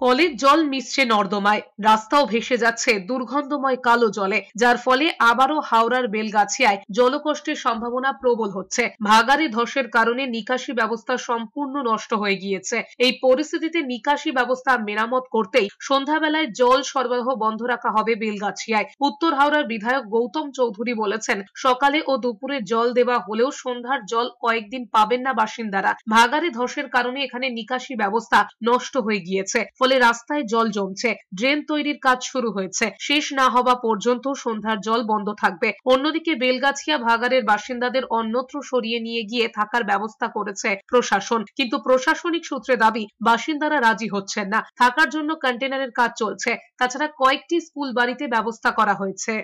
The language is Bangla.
কলের জল মিশছে নর্দমায়, রাস্তাও ভেসে যাচ্ছে দুর্গন্ধময় কালো জলে, যার ফলে আবারও হাওড়ার বেলগাছিয়ায় জলকষ্টের সম্ভাবনা প্রবল হচ্ছে। ভাগাড়ে ধসের কারণে নিকাশি ব্যবস্থা সম্পূর্ণ নষ্ট হয়ে গিয়েছে। এই পরিস্থিতিতে নিকাশি ব্যবস্থা মেরামত করতেই সন্ধ্যাবেলায় জল সরবরাহ বন্ধ রাখা হবে বেলগাছিয়ায়। উত্তর হাওড়ার বিধায়ক গৌতম চৌধুরী বলেছেন, সকালে ও দুপুরে জল দেওয়া হলেও সন্ধ্যার জল কয়েকদিন পাবেন না বাসিন্দারা। ভাগাড়ে ধসের কারণে এখানে নিকাশি ব্যবস্থা নষ্ট হয়ে গিয়েছে, ফলে রাস্তায় জল জমছে। ড্রেন তৈরির কাজ শুরু হয়েছে, শেষ না হওয়া পর্যন্ত সন্ধ্যার জল বন্ধ থাকবে। অন্যদিকে বেলগাছিয়া ভাগাড়ের বাসিন্দাদের অন্যত্র সরিয়ে নিয়ে গিয়ে থাকার ব্যবস্থা করেছে প্রশাসন, কিন্তু প্রশাসনিক সূত্রে দাবি বাসিন্দারা রাজি হচ্ছেন না। থাকার জন্য কন্টেনারের কাজ চলছে, তাছাড়া কয়েকটি স্কুল বাড়িতে ব্যবস্থা করা হয়েছে।